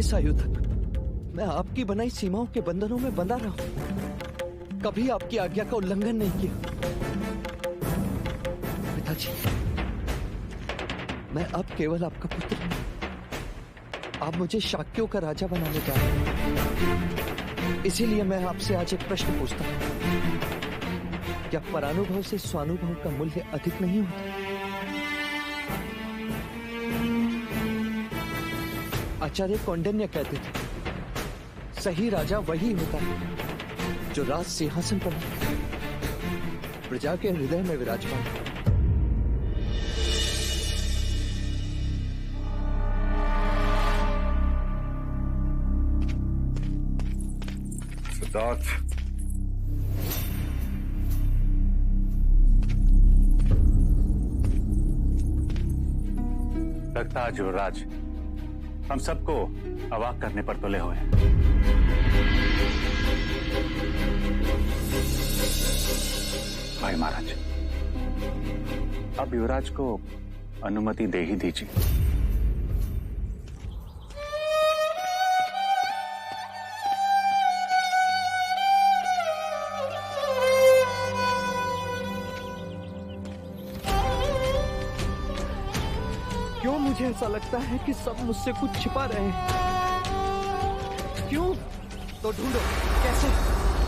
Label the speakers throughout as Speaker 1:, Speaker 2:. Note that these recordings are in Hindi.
Speaker 1: इस आयु तक मैं आपकी बनाई सीमाओं के बंधनों में बंधा रहा हूं, कभी आपकी आज्ञा का उल्लंघन नहीं किया। पिताजी, मैं अब केवल आपका पुत्र हूं। आप मुझे शाक्यों का राजा बनाने जा रहे हैं। इसीलिए मैं आपसे आज एक प्रश्न पूछता हूं, क्या परानुभव से स्वानुभव का मूल्य अधिक नहीं होता? आचार्य कौंडिन्य कहते थे, सही राजा वही होता है जो राज सिंहासन पर प्रजा के हृदय में विराजमान।
Speaker 2: सिद्धार्थ,
Speaker 3: लगता है युवराज हम सबको अवाक करने पर तुले हुए हैं। भाई महाराज, अब युवराज को अनुमति दे ही दीजिए।
Speaker 1: क्यों मुझे ऐसा लगता है कि सब मुझसे कुछ छिपा रहे हैं? क्यों? तो ढूंढो, कैसे?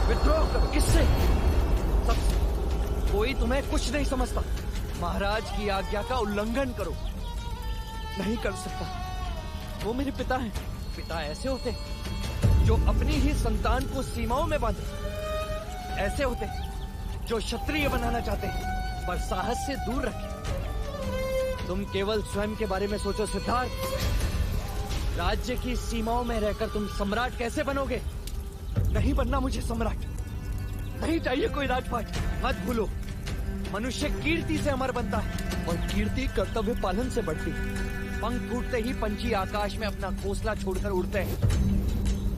Speaker 1: विद्रोह करो, किससे? सबसे। कोई तुम्हें कुछ नहीं समझता। महाराज की आज्ञा का उल्लंघन करो। नहीं कर सकता। वो मेरे पिता हैं। पिता ऐसे होते जो अपनी ही संतान को सीमाओं में बांधे। ऐसे होते जो क्षत्रिय बनाना चाहते हैं पर साहस से दूर रखे। तुम केवल स्वयं के बारे में सोचो सिद्धार्थ। राज्य की सीमाओं में रहकर तुम सम्राट कैसे बनोगे? नहीं बनना मुझे सम्राट। नहीं चाहिए कोई राजपाट। मत भूलो, मनुष्य कीर्ति से अमर बनता है और कीर्ति कर्तव्य पालन से बढ़ती है। पंख फूटते ही पंछी आकाश में अपना घोंसला छोड़कर उड़ते हैं।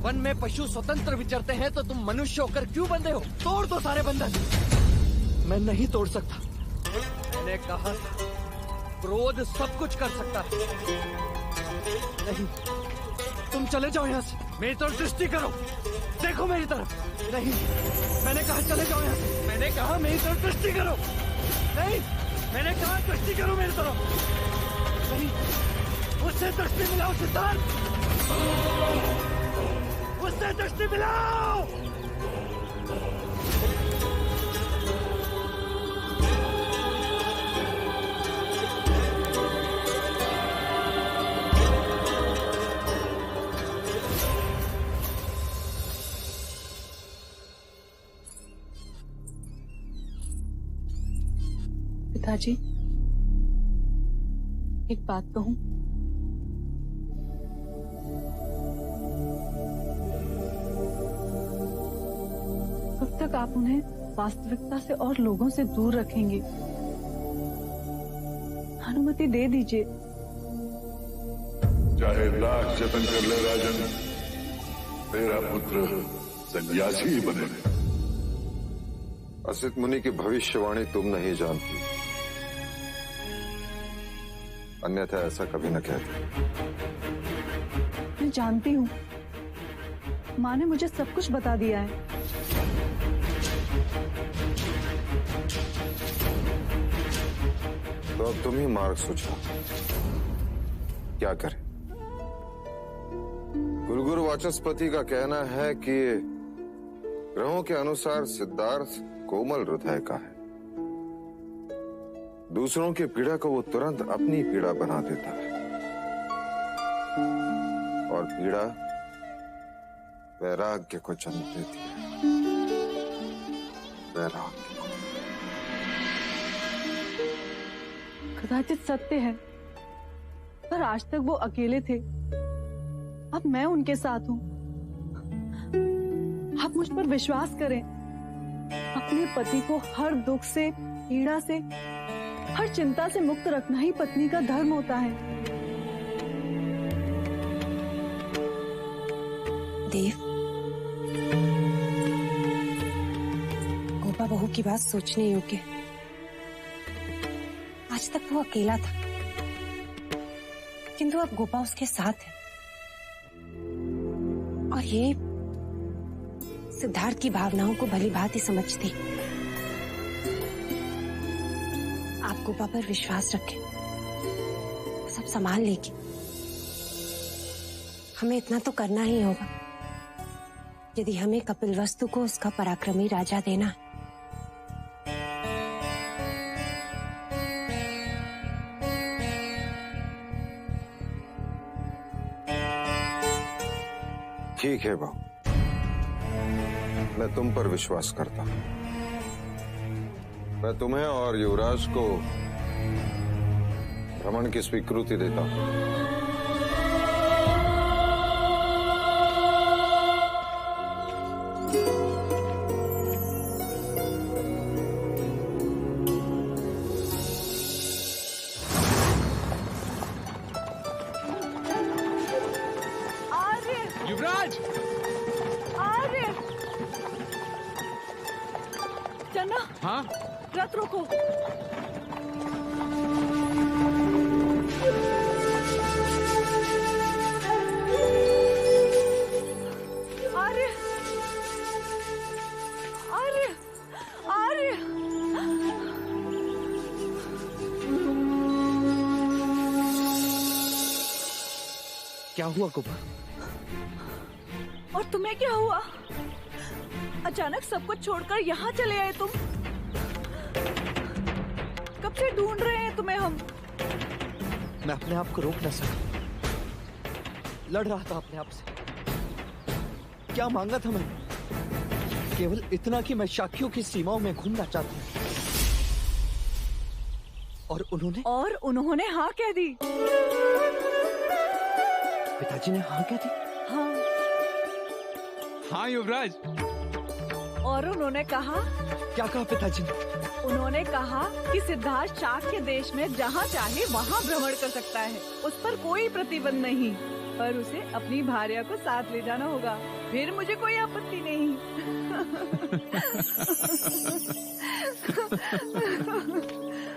Speaker 1: वन में पशु स्वतंत्र विचरते हैं तो तुम मनुष्य होकर क्यों बंधे हो? तोड़ दो सारे बंधन। मैं नहीं तोड़ सकता। मैंने कहा क्रोध सब कुछ कर सकता है। नहीं, तुम चले जाओ यहाँ से। मेरी तरफ दृष्टि करो, देखो मेरी तरफ। नहीं, मैंने कहा चले जाओ यहाँ से। मैंने कहा मेरी तरफ दृष्टि करो। नहीं, मैंने कहा दृष्टि करो मेरी तरफ। नहीं, उससे दृष्टि मिलाओ सिद्धार्थ, उससे दृष्टि मिलाओ।
Speaker 4: पिताजी, एक बात कहूं? कब तक आप उन्हें वास्तविकता से और लोगों से दूर रखेंगे? अनुमति दे दीजिए।
Speaker 2: चाहे लाख जतन कर ले राजन, तेरा पुत्र सन्यासी ही बनेगा।
Speaker 5: असित मुनि की भविष्यवाणी तुम नहीं जानती, अन्यथा ऐसा कभी न कहते।
Speaker 4: मैं जानती हूँ, माँ ने मुझे सब कुछ बता दिया है।
Speaker 5: तो अब तुम ही मार्ग सोचो, क्या करें? गुरु वाचस्पति का कहना है कि ग्रहों के अनुसार सिद्धार्थ कोमल हृदय का है। दूसरों की पीड़ा को वो तुरंत अपनी पीड़ा बना देता है और पीड़ा वैराग्य को जन्म देती है। वैराग्य को।
Speaker 4: कदाचित सत्य है, पर आज तक वो अकेले थे। अब मैं उनके साथ हूँ। आप मुझ पर विश्वास करें। अपने पति को हर दुख से, पीड़ा से, हर चिंता से मुक्त रखना ही पत्नी का धर्म होता है।
Speaker 6: देव, गोपा बहू की बात सोचने योग्य है। आज तक वो अकेला था, किंतु अब गोपा उसके साथ है। और ये सिद्धार्थ की भावनाओं को भली भांति समझती। आप गोपा पर विश्वास रखें, सब संभाल लेगी। हमें इतना तो करना ही होगा यदि हमें कपिलवस्तु को उसका पराक्रमी राजा देना है।
Speaker 5: ठीक है बहू, मैं तुम पर विश्वास करता हूं। मैं तुम्हें और युवराज को भ्रमण की स्वीकृति देता हूं।
Speaker 1: युवराज!
Speaker 4: आर्य! चन्ना,
Speaker 1: हाँ?
Speaker 4: रथ रोको। आर्य! आर्य! आर्य!
Speaker 1: क्या हुआ गोपा?
Speaker 4: और तुम्हें क्या हुआ? अचानक सब कुछ छोड़कर यहाँ चले आए तुम। कब से ढूंढ रहे हैं तुम्हें हम।
Speaker 1: मैं अपने आप को रोक न सका, लड़ रहा था अपने आप से। क्या मांगा था मैंने? केवल इतना कि मैं शाखियों की सीमाओं में घूमना चाहता हूँ। और उन्होंने हाँ कह दी। पिताजी ने हाँ कह दी?
Speaker 4: हाँ।
Speaker 1: हाँ युवराज।
Speaker 4: और उन्होंने कहा?
Speaker 1: क्या कहा पिताजी ने?
Speaker 4: उन्होंने कहा कि सिद्धार्थ शाक्य देश में जहाँ चाहे वहाँ भ्रमण कर सकता है, उस पर कोई प्रतिबंध नहीं, पर उसे अपनी भार्या को साथ ले जाना होगा। फिर मुझे कोई आपत्ति नहीं।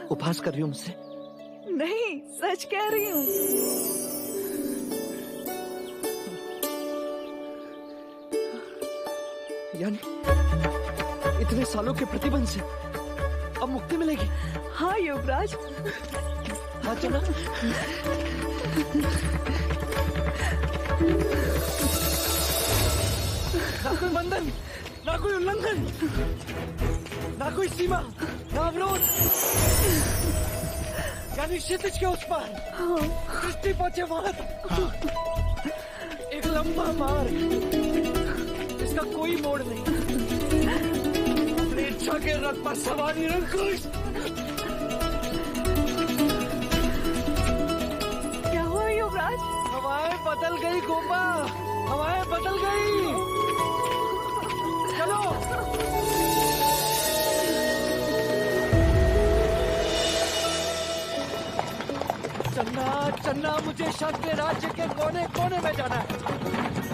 Speaker 1: उपहास कर रही हूँ मुझसे?
Speaker 4: नहीं, सच कह रही हूँ।
Speaker 1: यानी इतने सालों के प्रतिबंध से अब मुक्ति मिलेगी?
Speaker 4: हाँ युवराज।
Speaker 1: हाँ चलो। ना कोई बंधन, ना कोई उल्लंघन, ना कोई सीमा, ना अवरोध। यानी क्षितिज के उस पार दृष्टि पहुंचे वहां तक। एक लंबा मार्ग, इसका कोई मोड़ नहीं। अपनी इच्छा के रथ पर सवार निरंकुश।
Speaker 4: क्या हुआ युवराज?
Speaker 1: हवाएं बदल गई गोपा, हवाएं बदल गई। चलो। चन्ना, चन्ना, मुझे शाक्य राज्य के कोने कोने में जाना है।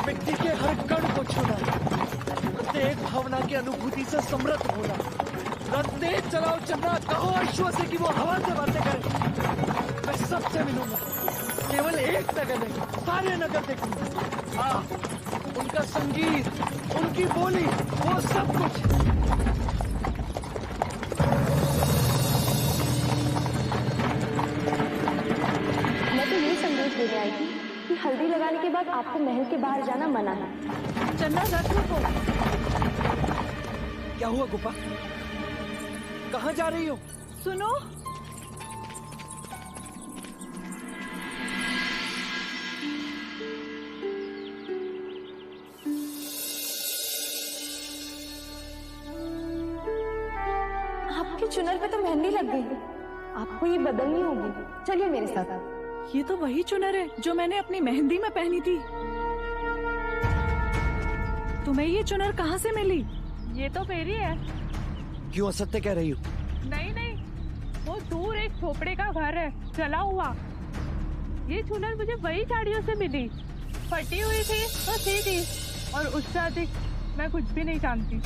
Speaker 1: मिट्टी के हर कण को छूना है। प्रत्येक भावना की अनुभूति से समृद्ध होना। रथ तेज चलाओ चन्ना, कहो अश्व से कि वो हवा से बातें करे। मैं सबसे मिलूंगा, केवल एक नगर नहीं, सारे नगर देखूंगा। हाँ, उनका संगीत, उनकी बोली, वो सब कुछ।
Speaker 7: मैं तो ये संदेश देने आई थी कि हल्दी लगाने के बाद आपको महल के बाहर जाना मना है।
Speaker 4: चन्ना रथ रुको।
Speaker 1: क्या हुआ गोपा? कहाँ जा रही हो?
Speaker 4: सुनो।
Speaker 7: आपके चुनर पे तो मेहंदी लग गई, आपको ये बदलनी होगी। चलिए मेरे साथ।
Speaker 4: ये तो वही चुनर है जो मैंने अपनी मेहंदी में पहनी थी। तुम्हें ये चुनर कहाँ से मिली?
Speaker 8: ये तो मेरी है।
Speaker 1: क्यों असत्य कह रही हो?
Speaker 8: नहीं नहीं, वो दूर एक झोपड़े का घर है, जला हुआ। ये चुनर मुझे वही साड़ियों से मिली, फटी हुई थी तो सी थी, और उससे अधिक मैं कुछ भी नहीं जानती।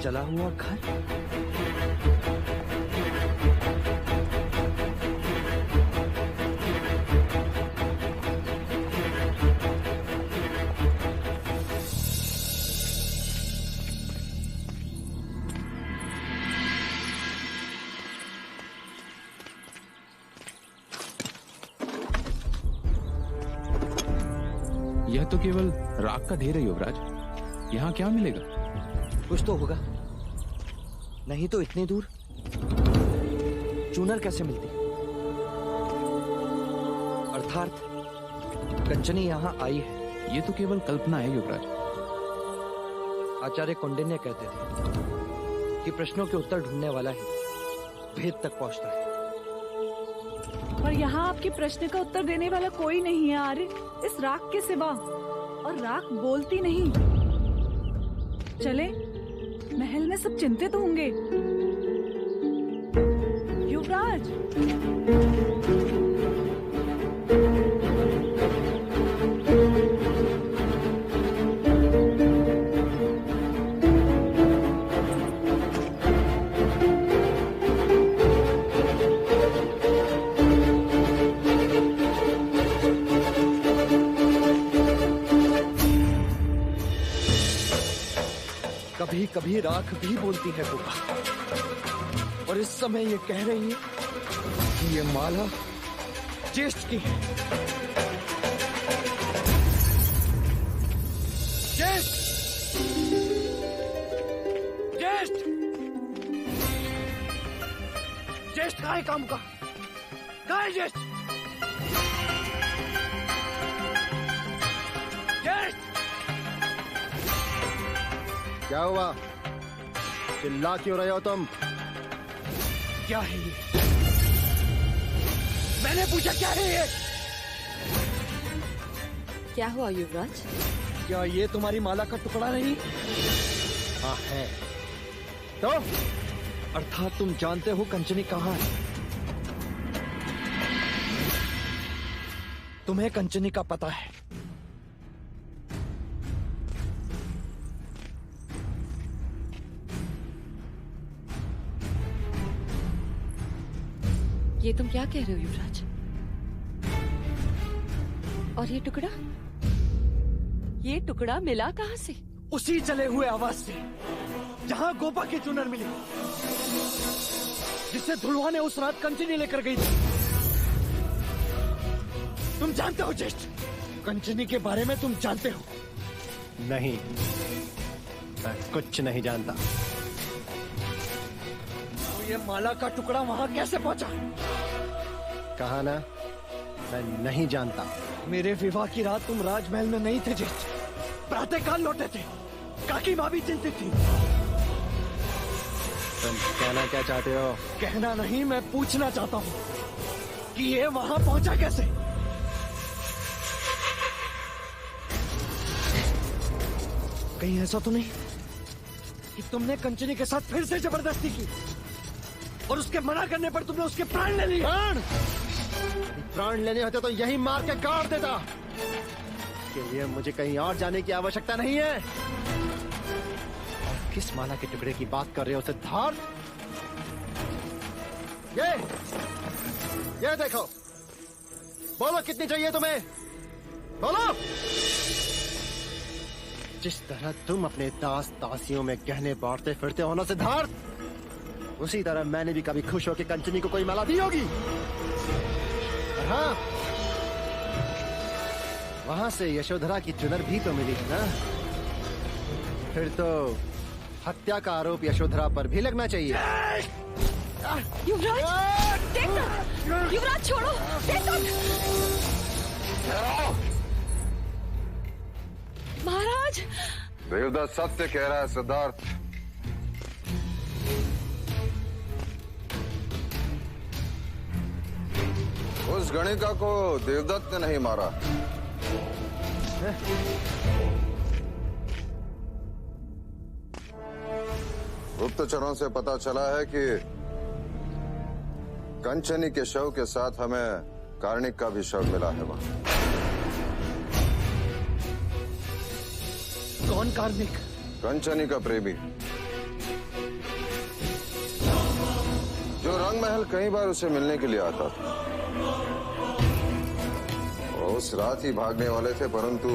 Speaker 1: जला हुआ घर?
Speaker 9: तो केवल राख का ढेर है युवराज। यहाँ क्या मिलेगा?
Speaker 1: कुछ तो होगा, नहीं तो इतनी दूर चूनर कैसे मिलती? अर्थात कंचनी यहाँ आई है।
Speaker 9: ये तो केवल कल्पना है युवराज।
Speaker 1: आचार्य कौंडिन्य कहते थे कि प्रश्नों के उत्तर ढूंढने वाला ही भेद तक पहुंचता है।
Speaker 4: और यहाँ आपके प्रश्न का उत्तर देने वाला कोई नहीं है आर्य, इस राख के सिवा। और राख बोलती नहीं। चले, महल में सब चिंतित होंगे। युवराज,
Speaker 1: कभी कभी राख भी बोलती है गोपा, और इस समय ये कह रही है कि ये माला ज्येष्ठ की है। ज्येष्ठ, ज्येष्ठ, ज्येष्ठ कहाँ है? काम का कहाँ है ज्येष्ठ? ज्येष्ठ,
Speaker 10: क्या हुआ? चिल्ला क्यों रहे हो तुम?
Speaker 1: क्या है ये? मैंने पूछा क्या है ये?
Speaker 6: क्या हुआ युवराज?
Speaker 1: क्या ये तुम्हारी माला का टुकड़ा नहीं?
Speaker 10: हाँ है। तो
Speaker 1: अर्थात तुम जानते हो कंचनी कहाँ है? तुम्हें कंचनी का पता है।
Speaker 6: ये तुम क्या कह रहे हो युवराज? और ये टुकड़ा मिला कहाँ से?
Speaker 1: उसी चले हुए आवाज से जहां गोपा की चुनर मिली, जिसे धुलवा ने उस रात कंचनी लेकर गई थी। तुम जानते हो ज्येष्ठ, कंचनी के बारे में तुम जानते हो?
Speaker 10: नहीं, मैं कुछ नहीं जानता।
Speaker 1: तो ये माला का टुकड़ा वहां कैसे पहुंचा?
Speaker 10: कहा ना, मैं नहीं जानता।
Speaker 1: मेरे विवाह की रात तुम राजमहल में नहीं थे ज्येष्ठ। प्रातःकाल लौटे थे। काकी माँ भी चिंतित थी।
Speaker 10: तुम कहना क्या चाहते हो?
Speaker 1: कहना नहीं, मैं पूछना चाहता हूँ कि ये वहां पहुंचा कैसे? कहीं ऐसा तो नहीं कि तुमने कंचनी के साथ फिर से जबरदस्ती की और उसके मना करने पर तुमने उसके प्राण ले लिए?
Speaker 10: प्राण लेने होते तो यही मार के काट देता। के लिए मुझे कहीं और जाने की आवश्यकता नहीं है। और किस माला के टुकड़े की बात कर रहे हो सिद्धार्थ? ये देखो, बोलो कितनी चाहिए तुम्हें? बोलो। जिस तरह तुम अपने दास दासियों में गहने बांटते फिरते हो ना सिद्धार्थ, उसी तरह मैंने भी कभी खुश होकर कंचनी को कोई माला दी होगी। हाँ, वहां से यशोधरा की चुनर भी तो मिली थी ना। फिर तो हत्या का आरोप यशोधरा पर भी लगना चाहिए।
Speaker 6: युवराज, देखो! युवराज छोड़ो, देखो! महाराज!
Speaker 5: देवदत्त सत्य कह रहा है सिद्धार्थ। उस गणिका को देवदत्त ने नहीं मारा। गुप्तचरों से पता चला है कि कंचनी के शव के साथ हमें कार्णिक का भी शव मिला है वहां।
Speaker 1: कौन कार्णिक?
Speaker 5: कंचनी का प्रेमी, जो रंगमहल कई बार उसे मिलने के लिए आता था। और उस रात ही भागने वाले थे, परंतु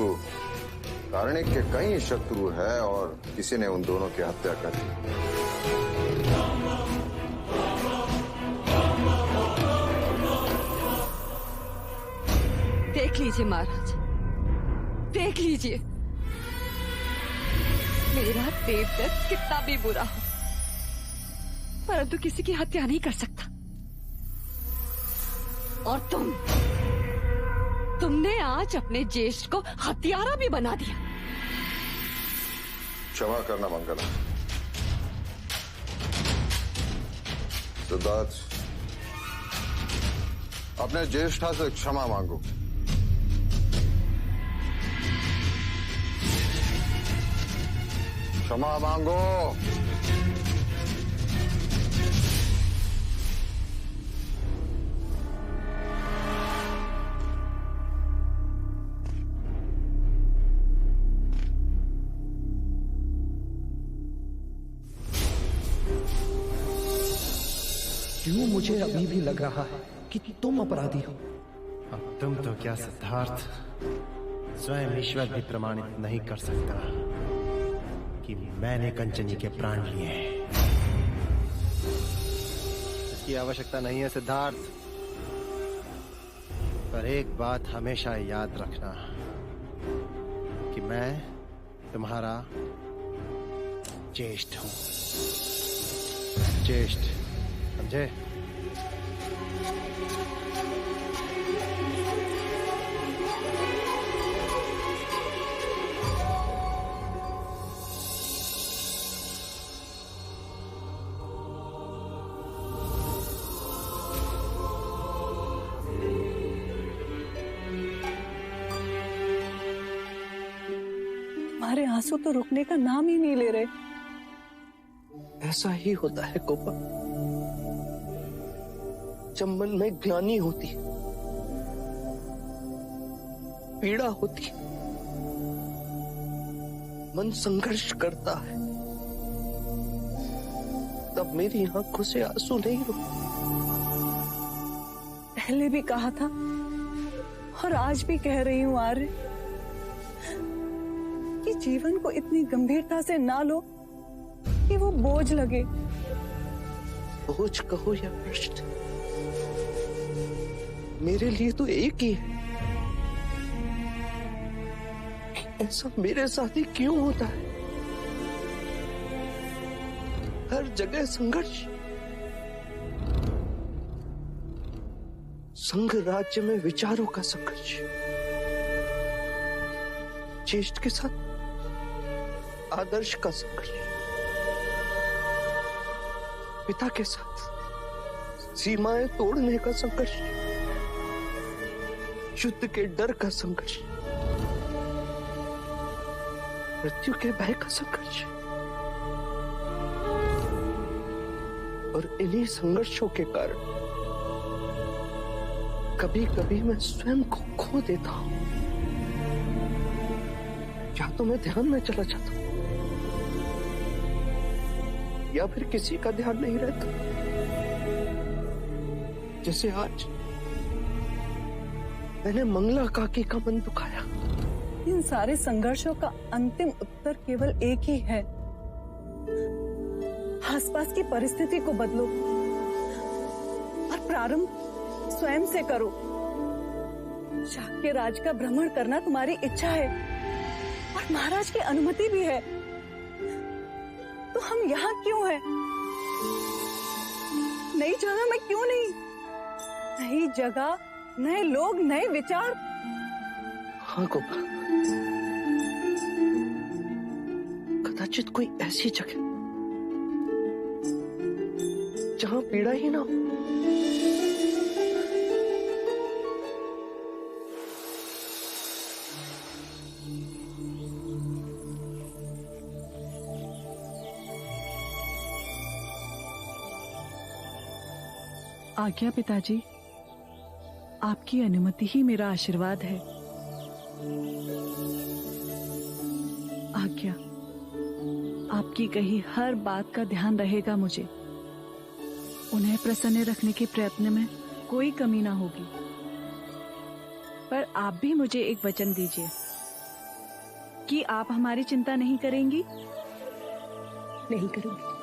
Speaker 5: कार्णिक के कई शत्रु हैं और किसी ने उन दोनों की हत्या कर दी।
Speaker 6: देख लीजिए महाराज, देख
Speaker 11: देख लीजिए, मेरा देवदत्त कितना भी बुरा हो, परंतु किसी की हत्या नहीं कर सकता। और तुमने आज अपने ज्येष्ठ को हत्यारा भी बना दिया।
Speaker 5: क्षमा करना मंगला। सिद्धार्थ, अपने ज्येष्ठा से क्षमा मांगो। क्षमा मांगो।
Speaker 1: क्यों मुझे अभी भी लग रहा है कि तुम अपराधी हो?
Speaker 10: अब तुम तो क्या सिद्धार्थ, स्वयं ईश्वर भी प्रमाणित नहीं कर सकता कि मैंने कंचनी के प्राण लिए हैं। इसकी आवश्यकता नहीं है सिद्धार्थ, पर एक बात हमेशा याद रखना कि मैं तुम्हारा ज्येष्ठ हूं। ज्येष्ठ, समझे?
Speaker 4: तुम्हारे आंसू तो रुकने का नाम ही नहीं ले रहे।
Speaker 1: ऐसा ही होता है कोपा, जब मन में ग्लानि होती, पीड़ा होती, मन संघर्ष करता है, तब मेरी आंखों से आंसू नहीं रुकते।
Speaker 4: पहले भी कहा था और आज भी कह रही हूँ आर्य कि जीवन को इतनी गंभीरता से ना लो कि वो बोझ लगे।
Speaker 1: बोझ कहो या कष्ट, मेरे लिए तो एक ही है। ऐसा मेरे साथ ही क्यों होता है? हर जगह संघर्ष। संघ राज्य में विचारों का संघर्ष, ज्येष्ठ के साथ आदर्श का संघर्ष, पिता के साथ सीमाएं तोड़ने का संघर्ष, युद्ध के डर का संघर्ष, मृत्यु के भय का संघर्ष। और इन्हीं संघर्षों के कारण कभी कभी मैं स्वयं को खो देता हूं, या तो मैं ध्यान में चला जाता हूं, या फिर किसी का ध्यान नहीं रहता। जैसे आज मैंने मंगला काकी का मन दुखाया।
Speaker 4: इन सारे संघर्षों का अंतिम उत्तर केवल एक ही है, आसपास की परिस्थिति को बदलो और प्रारंभ स्वयं से करो। शाक्य राज का भ्रमण करना तुम्हारी इच्छा है और महाराज की अनुमति भी है, तो हम यहाँ क्यों हैं? नई जगह में क्यों नहीं? नई जगह, नए लोग, नए विचार।
Speaker 1: हाँ गोपा, कदाचित कोई ऐसी जगह जहां पीड़ा ही ना हो।
Speaker 4: आज्ञा पिताजी, आपकी अनुमति ही मेरा आशीर्वाद है। आज्ञा, आपकी कही हर बात का ध्यान रहेगा मुझे। उन्हें प्रसन्न रखने के प्रयत्न में कोई कमी ना होगी। पर आप भी मुझे एक वचन दीजिए कि आप हमारी चिंता नहीं करेंगी।
Speaker 6: नहीं करूंगी।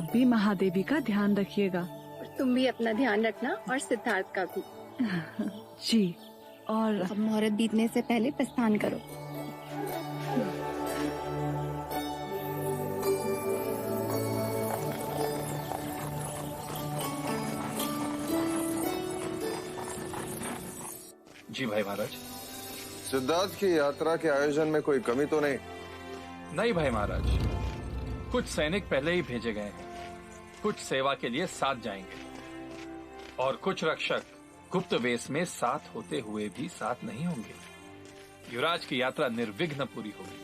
Speaker 4: आप भी महादेवी का ध्यान रखिएगा।
Speaker 7: और तुम भी अपना ध्यान रखना और सिद्धार्थ का भी।
Speaker 4: जी। और
Speaker 7: अब मुहूर्त बीतने से पहले प्रस्थान करो।
Speaker 12: जी भाई महाराज।
Speaker 5: सिद्धार्थ की यात्रा के आयोजन में कोई कमी तो नहीं?
Speaker 12: नहीं भाई महाराज, कुछ सैनिक पहले ही भेजे गए हैं, कुछ सेवा के लिए साथ जाएंगे और कुछ रक्षक गुप्त वेश में साथ होते हुए भी साथ नहीं होंगे। युवराज की यात्रा निर्विघ्न पूरी होगी।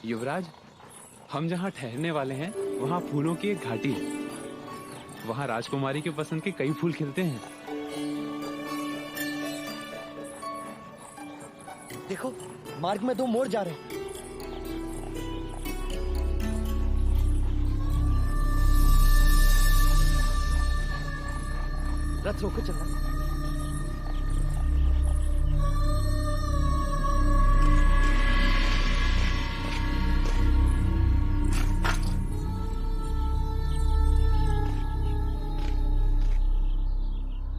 Speaker 9: युवराज, हम जहाँ ठहरने वाले हैं वहाँ फूलों की एक घाटी है। वहाँ राजकुमारी के पसंद के कई फूल खिलते हैं।
Speaker 1: देखो, मार्ग में 2 मोड़ जा रहे हैं। रथ रोको, चलना।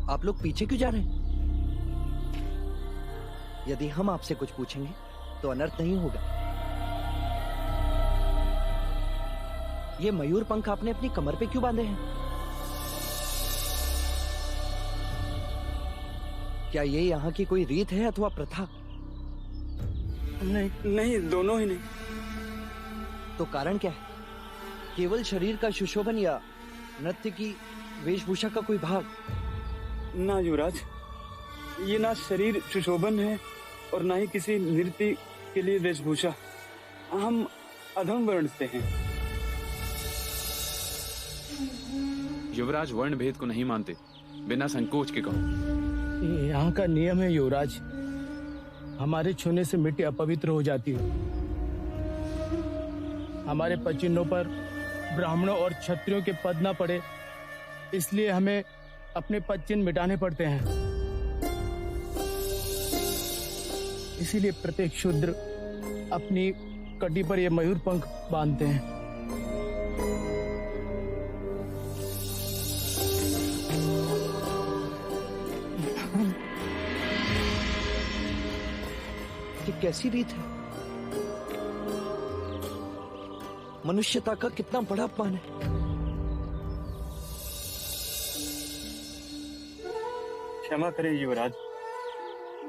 Speaker 1: आप लोग पीछे क्यों जा रहे हैं? यदि हम आपसे कुछ पूछेंगे तो अनर्थ नहीं होगा। ये मयूर पंख आपने अपनी कमर पे क्यों बांधे हैं? क्या ये यहाँ की कोई रीत है अथवा प्रथा?
Speaker 13: नहीं, दोनों ही नहीं।
Speaker 1: तो कारण क्या है? केवल शरीर का सुशोभन या नृत्य की वेशभूषा का कोई भाग?
Speaker 13: ना युवराज, ये ना शरीर सुशोभन है और ना ही किसी नृत्य के लिए वेशभूषा। हम अधम वर्ण से हैं।
Speaker 9: युवराज वर्ण भेद को नहीं मानते, बिना संकोच के कहो।
Speaker 13: यहाँ का नियम है युवराज, हमारे छूने से मिट्टी अपवित्र हो जाती है। हमारे पचिन्हों पर ब्राह्मणों और क्षत्रियों के पद न पड़े, इसलिए हमें अपने पद चिन्ह मिटाने पड़ते हैं। इसीलिए प्रत्येक शूद्र अपनी कटी पर ये मयूर पंख बांधते हैं।
Speaker 1: ये कैसी रीत है? मनुष्यता का कितना बड़ा अपमान है।
Speaker 13: क्षमा करें युवराज,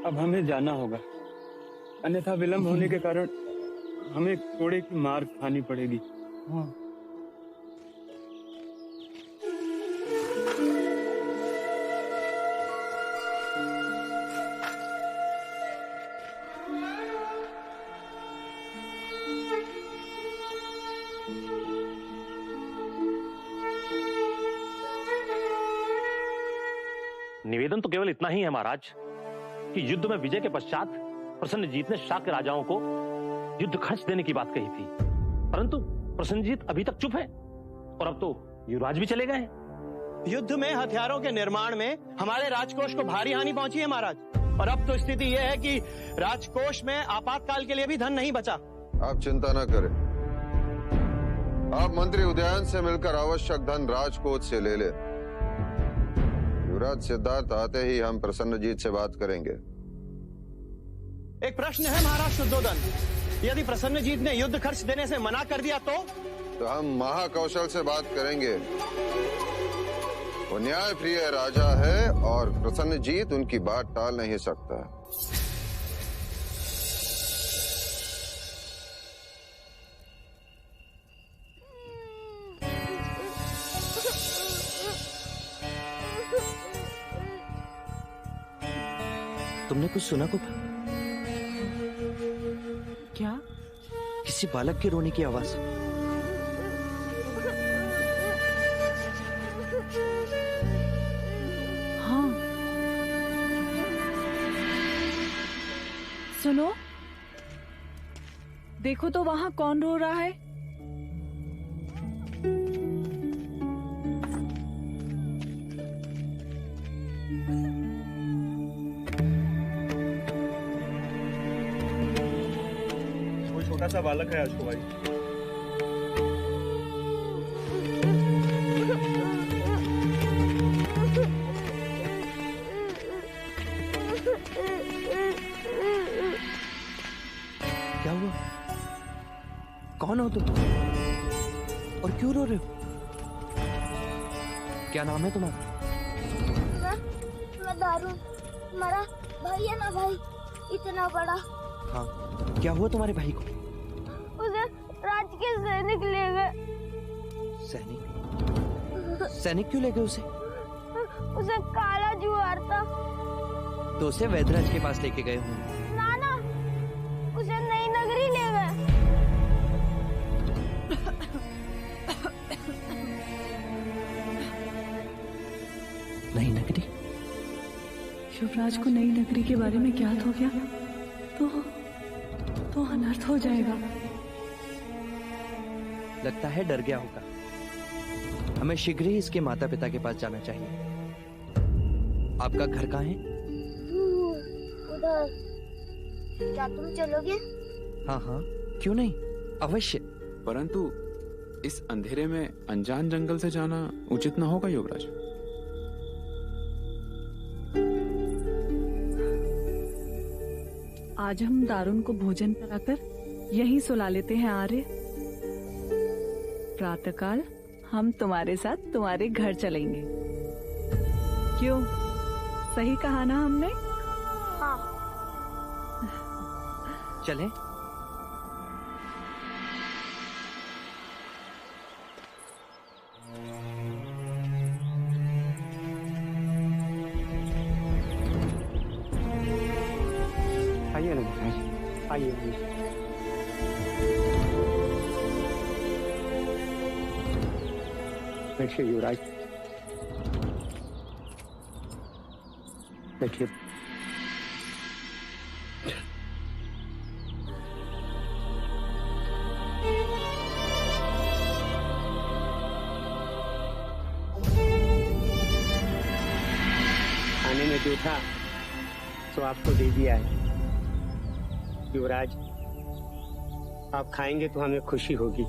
Speaker 13: अब हमें जाना होगा, अन्यथा विलंब होने के कारण हमें कोड़े की मार खानी पड़ेगी। हाँ।
Speaker 14: निवेदन तो केवल इतना ही है महाराज कि युद्ध में विजय के पश्चात प्रसन्नजीत ने शाक्य राजाओं को युद्ध खर्च देने की बात कही थी, परंतु प्रसन्नजीत अभी तक चुप है और अब तो युवराज भी चले गए।
Speaker 10: युद्ध में हथियारों के निर्माण में हमारे राजकोष को भारी हानि पहुंची है महाराज, और अब तो स्थिति यह है कि राजकोष में आपातकाल के लिए भी धन नहीं बचा।
Speaker 5: आप चिंता न करें, आप मंत्री उदयन से मिलकर आवश्यक धन राजकोष से ले ले। युवराज सिद्धार्थ आते ही हम प्रसन्नजीत से बात करेंगे।
Speaker 10: एक प्रश्न है महाराज शुद्धोदन, यदि प्रसन्नजीत ने युद्ध खर्च देने से मना कर दिया तो
Speaker 5: हम महाकौशल से बात करेंगे। वो न्याय प्रिय राजा है और प्रसन्नजीत उनकी बात टाल नहीं सकता।
Speaker 1: तुमने कुछ सुना गोपा?
Speaker 4: क्या?
Speaker 1: किसी बालक के रोने की आवाज।
Speaker 4: हाँ, सुनो, देखो तो वहाँ कौन रो रहा है?
Speaker 13: सा बालक है अशोक भाई।
Speaker 1: क्या हुआ? कौन हो तुम और क्यों रो रहे हो? क्या नाम है तुम्हारा?
Speaker 15: मैं दारुण, हमारा भाई है ना भाई, इतना बड़ा।
Speaker 1: हाँ, क्या हुआ तुम्हारे भाई को?
Speaker 15: उसे राज के सैनिक ले गए।
Speaker 1: सैनिक? सैनिक क्यों ले गए उसे?
Speaker 15: उसे काला जुआर था।
Speaker 1: तो उसे वैदराज के पास लेके गए होंगे।
Speaker 15: ना, उसे नई नगरी ले गए।
Speaker 1: नई नगरी?
Speaker 4: युवराज को नई नगरी के बारे में ज्ञात हो गया तो अनर्थ हो जाएगा।
Speaker 1: लगता है डर गया होगा। हमें शीघ्र ही इसके माता पिता के पास जाना चाहिए। आपका घर कहाँ है?
Speaker 15: उधर। क्या तुम चलोगे?
Speaker 1: हाँ हाँ, क्यों नहीं, अवश्य।
Speaker 9: परंतु इस अंधेरे में अनजान जंगल से जाना उचित न होगा युवराज।
Speaker 4: आज हम दारुण को भोजन कराकर यहीं सुला लेते हैं आर्य। प्रातःकाल हम तुम्हारे साथ तुम्हारे घर चलेंगे। क्यों, सही कहा ना हमने?
Speaker 15: हाँ।
Speaker 1: चलें?
Speaker 13: आइए ना महाराज, आइए। बैठिए युवराज, बैठिए। खाने में जो था तो आपको दे दिया है युवराज। आप खाएंगे तो हमें खुशी होगी।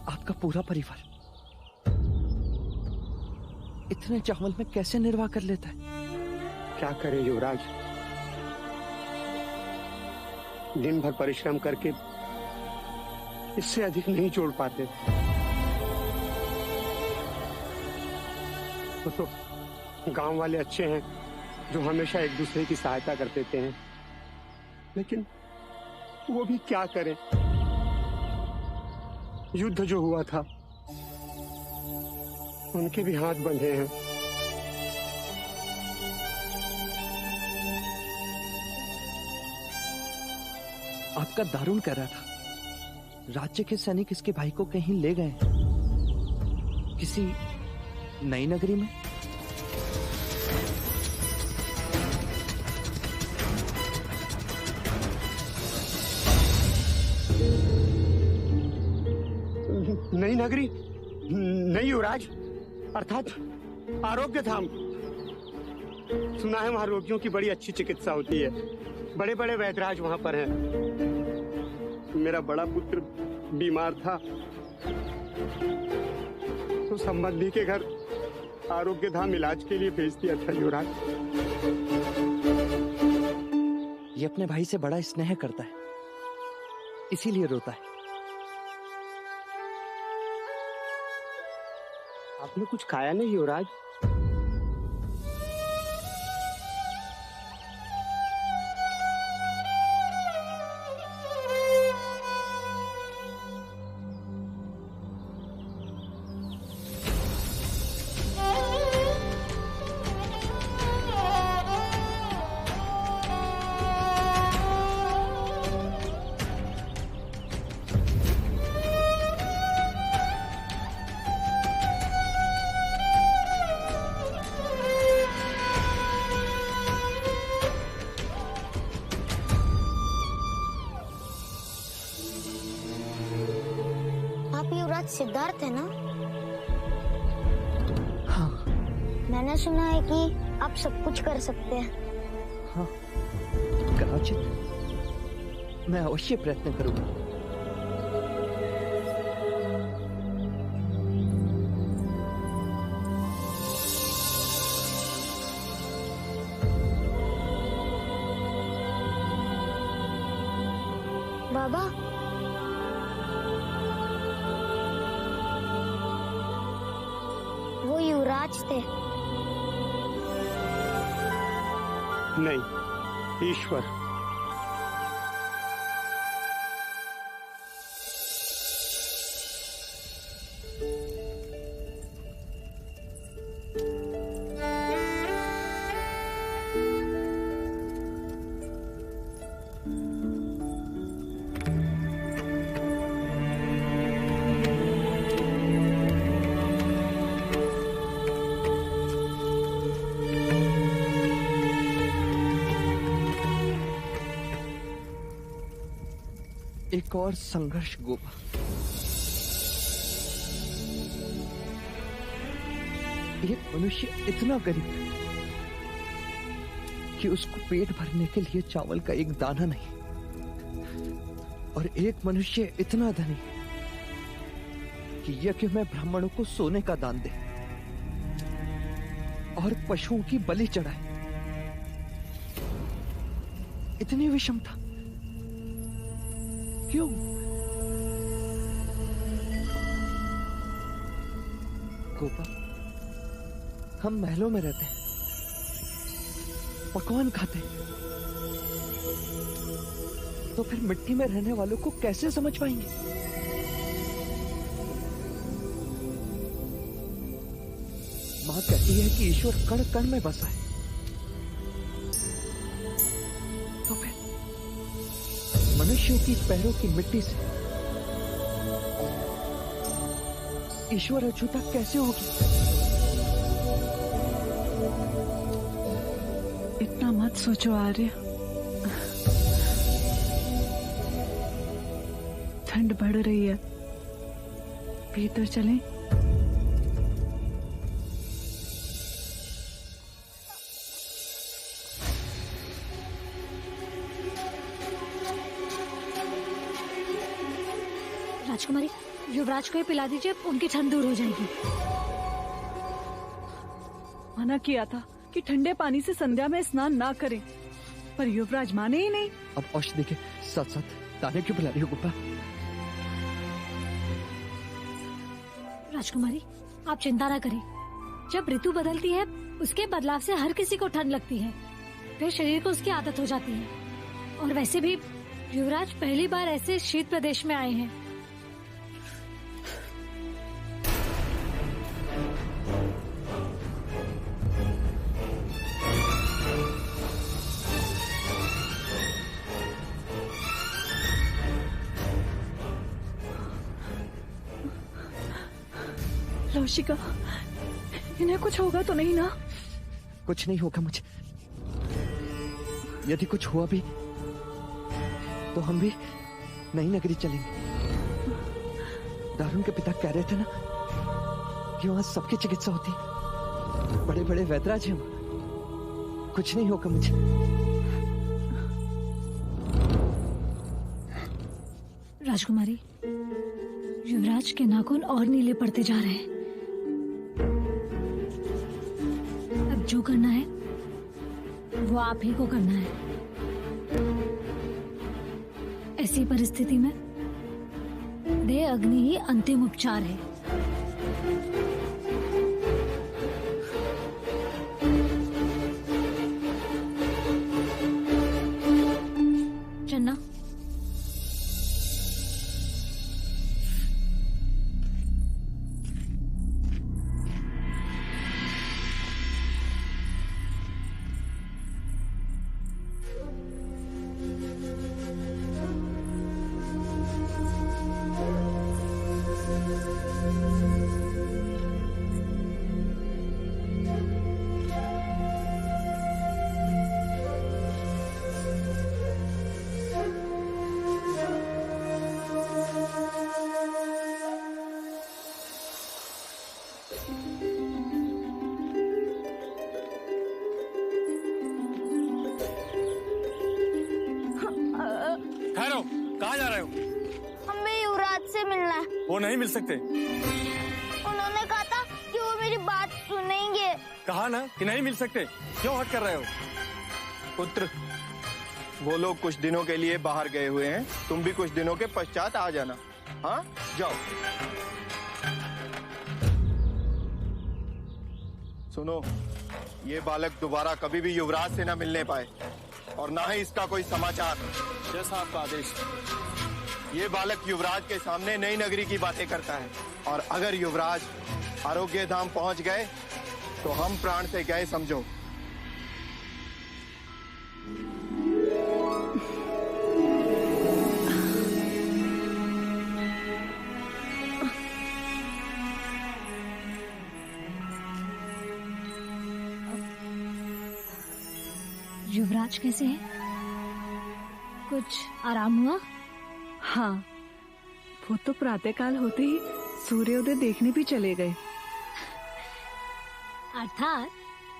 Speaker 1: आपका पूरा परिवार इतने चावल में कैसे निर्वाह कर लेता है?
Speaker 13: क्या करें युवराज, दिन भर परिश्रम करके इससे अधिक नहीं जोड़ पाते। तो गांव वाले अच्छे हैं जो हमेशा एक दूसरे की सहायता कर देते हैं, लेकिन वो भी क्या करें। युद्ध जो हुआ था उनके भी हाथ बंधे हैं।
Speaker 1: आपका दारुण कह रहा था राज्य के सैनिक इसके भाई को कहीं ले गए, किसी नई नगरी में।
Speaker 13: नई नगरी? नहीं युवराज, अर्थात आरोग्य धाम। सुना है वहाँ रोगियों की बड़ी अच्छी चिकित्सा होती है। बड़े बड़े वैद्यराज वहाँ पर हैं। मेरा बड़ा पुत्र बीमार था तो संबंधी के घर आरोग्य धाम इलाज के लिए भेज दिया था युवराज।
Speaker 1: ये अपने भाई से बड़ा स्नेह करता है, इसीलिए रोता है।
Speaker 13: आपने कुछ खाया नहीं युवराज?
Speaker 15: युवराज सिद्धार्थ है ना?
Speaker 1: हाँ।
Speaker 15: मैंने सुना है कि आप सब कुछ कर सकते हैं।
Speaker 1: हाँ, कदाचित मैं अवश्य प्रयत्न करूंगा।
Speaker 15: बाबा, वो युवराज थे।
Speaker 13: नहीं, ईश्वर।
Speaker 1: एक और संघर्ष गोपा। एक मनुष्य इतना गरीब कि उसको पेट भरने के लिए चावल का एक दाना नहीं, और एक मनुष्य इतना धनी कि यज्ञ में ब्राह्मणों को सोने का दान दे और पशुओं की बलि चढ़ाए। इतनी विषमता क्यों? गोपा, हम महलों में रहते हैं, पकवान खाते हैं, तो फिर मिट्टी में रहने वालों को कैसे समझ पाएंगे? मां कहती है कि ईश्वर कण कण में बसा है, तो फिर मनुष्यों की पैरों की मिट्टी से ईश्वर अछूता कैसे होगी?
Speaker 4: इतना मत सोचो आर्य। ठंड बढ़ रही है, भीतर चलें?
Speaker 16: राजकुमारी, युवराज को ये पिला दीजिए, उनकी ठंड दूर हो जाएगी।
Speaker 4: मना किया था कि ठंडे पानी से संध्या में स्नान ना करें, पर युवराज माने ही नहीं।
Speaker 1: अब औषधि के साथ साथ दाने क्यों पिला रही हो गोपा?
Speaker 16: राजकुमारी, आप चिंता ना करें। जब ऋतु बदलती है, उसके बदलाव से हर किसी को ठंड लगती है, फिर शरीर को उसकी आदत हो जाती है। और वैसे भी युवराज पहली बार ऐसे शीत प्रदेश में आए हैं।
Speaker 4: लौशिका, इन्हें कुछ होगा तो नहीं ना?
Speaker 1: कुछ नहीं होगा मुझे। यदि कुछ हुआ भी तो हम भी नई नगरी चलेंगे। दारुण के पिता कह रहे थे ना कि वहां सबकी चिकित्सा होती है, बड़े बड़े वैद्यराज हैं। कुछ नहीं होगा मुझे।
Speaker 16: राजकुमारी, युवराज के नाखून और नीले पड़ते जा रहे हैं। अब जो करना है वो आप ही को करना है। ऐसी परिस्थिति में देह अग्नि ही अंतिम उपचार है। चन्ना,
Speaker 17: ठहरो, कहाँ जा रहे हो?
Speaker 15: हमें युवराज से मिलना है।
Speaker 17: वो नहीं मिल सकते।
Speaker 15: उन्होंने कहा था कि वो मेरी बात सुनेंगे।
Speaker 17: कहा ना कि नहीं मिल सकते, क्यों हट कर रहे हो?
Speaker 18: पुत्र, वो लोग कुछ दिनों के लिए बाहर गए हुए हैं, तुम भी कुछ दिनों के पश्चात आ जाना। हाँ, जाओ। सुनो, ये बालक दोबारा कभी भी युवराज से न मिलने पाए और ना ही इसका कोई समाचार।
Speaker 17: जैसा आपका आदेश।
Speaker 18: ये बालक युवराज के सामने नई नगरी की बातें करता है और अगर युवराज आरोग्य धाम पहुंच गए तो हम प्राण से गए समझो।
Speaker 16: युवराज कैसे है? कुछ आराम हुआ?
Speaker 4: हाँ, वो तो प्रातःकाल होते ही सूर्योदय देखने भी चले गए।
Speaker 16: अर्थात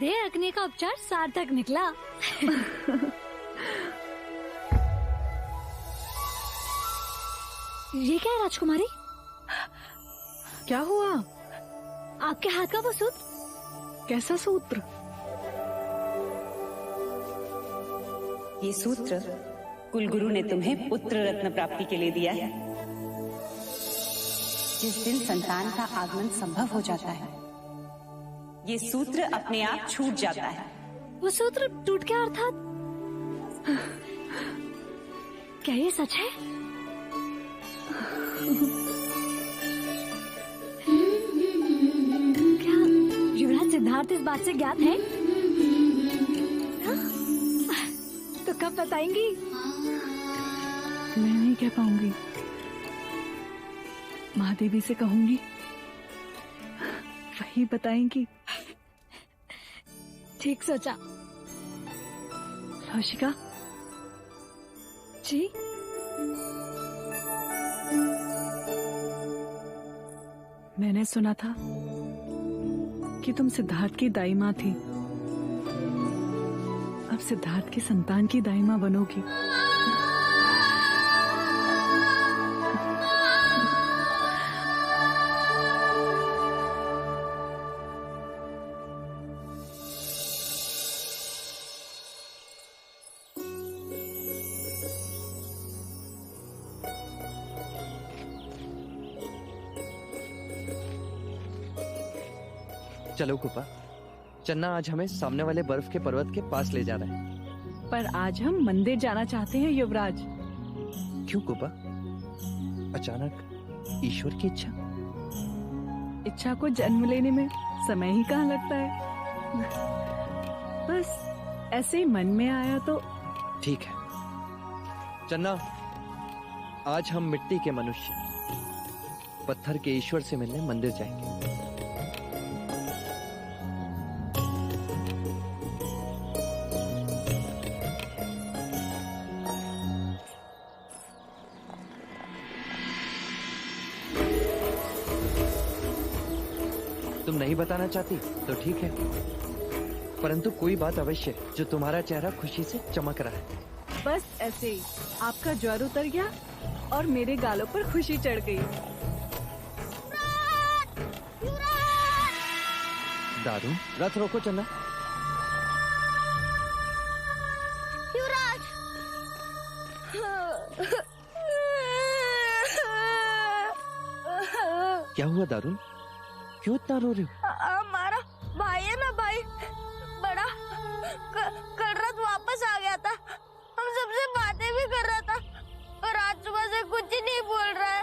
Speaker 16: देह रखने का उपचार सार्थक निकला। ये क्या है राजकुमारी?
Speaker 4: क्या हुआ?
Speaker 16: आपके हाथ का वो सूत्र?
Speaker 4: कैसा सूत्र?
Speaker 19: ये सूत्र कुलगुरु ने तुम्हें पुत्र रत्न प्राप्ति के लिए दिया है। जिस दिन संतान का आगमन संभव हो जाता है, ये सूत्र अपने आप छूट जाता है।
Speaker 16: वो सूत्र टूट गया अर्थात? क्या ये सच है? क्या युवराज सिद्धार्थ इस बात से ज्ञात है? तो कब बताएंगी?
Speaker 4: मैं नहीं कह पाऊंगी। महादेवी से कहूंगी, वही बताएंगी।
Speaker 16: ठीक सोचा।
Speaker 4: लौशिका
Speaker 16: जी,
Speaker 4: मैंने सुना था कि तुम सिद्धार्थ की दाई माँ थी। अब सिद्धार्थ की संतान की दाई माँ बनोगी।
Speaker 1: चलो कुपा, चन्ना आज हमें सामने वाले बर्फ के पर्वत के पास ले जा रहा है।
Speaker 4: पर आज हम मंदिर जाना चाहते हैं युवराज।
Speaker 1: क्यों कुपा? अचानक ईश्वर की इच्छा?
Speaker 4: इच्छा को जन्म लेने में समय ही कहाँ लगता है। बस ऐसे ही मन में आया तो।
Speaker 1: ठीक है चन्ना, आज हम मिट्टी के मनुष्य पत्थर के ईश्वर से मिलने मंदिर जाएंगे। तुम नहीं बताना चाहती तो ठीक है, परंतु कोई बात अवश्य जो तुम्हारा चेहरा खुशी से चमक रहा है।
Speaker 4: बस ऐसे ही आपका ज्वर उतर गया और मेरे गालों पर खुशी चढ़ गई।
Speaker 1: दारू, रथ रोको चन्ना।
Speaker 15: युवराज!
Speaker 1: क्या हुआ दारू? क्यों इतना रो रहे हो?
Speaker 15: हमारा भाई है ना, भाई बड़ा कल रात वापस आ गया था। हम सबसे बातें भी कर रहा था और आज सुबह से कुछ ही नहीं बोल रहा है।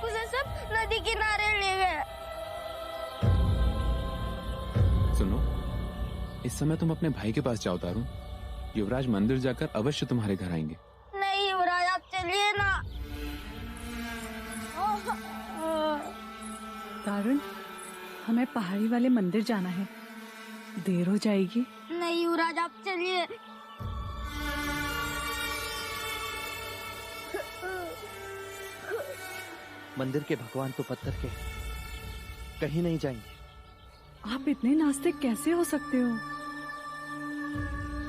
Speaker 15: उसे सब नदी किनारे ले गए।
Speaker 9: सुनो, इस समय तुम अपने भाई के पास जाओ तारू। युवराज मंदिर जाकर अवश्य तुम्हारे घर आएंगे।
Speaker 15: नहीं युवराज, आप चलिए ना।
Speaker 4: तारुण, हमें पहाड़ी वाले मंदिर जाना है, देर हो जाएगी।
Speaker 15: नहीं युवराज, आप चलिए।
Speaker 1: मंदिर के भगवान तो पत्थर के कहीं नहीं जाएंगे।
Speaker 4: आप इतने नास्तिक कैसे हो सकते हो?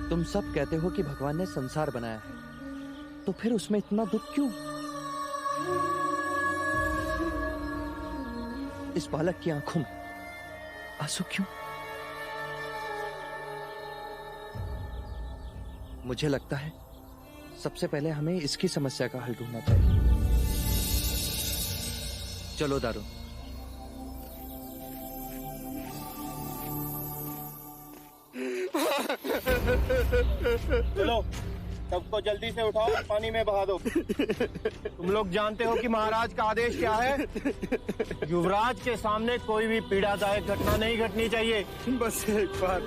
Speaker 1: तुम सब कहते हो कि भगवान ने संसार बनाया है, तो फिर उसमें इतना दुख क्यों? इस बालक की आंखों में आंसू क्यों? मुझे लगता है सबसे पहले हमें इसकी समस्या का हल ढूंढना चाहिए। चलो दारू।
Speaker 18: चलो, सबको जल्दी से उठाओ, पानी में बहा दो। तुम लोग जानते हो कि महाराज का आदेश क्या है? युवराज के सामने कोई भी पीड़ादायक घटना नहीं घटनी चाहिए।
Speaker 13: बस एक बार,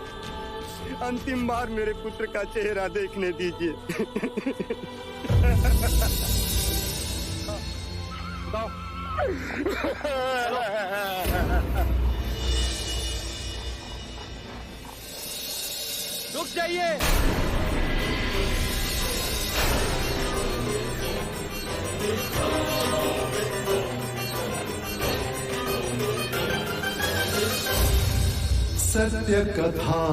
Speaker 13: अंतिम बार मेरे पुत्र का चेहरा देखने दीजिए।
Speaker 1: रुक जाइए।
Speaker 20: सत्य कथा,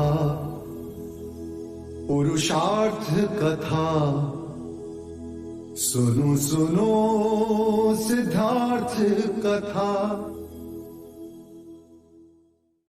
Speaker 20: पुरुषार्थ कथा, सुनो सुनो सिद्धार्थ कथा।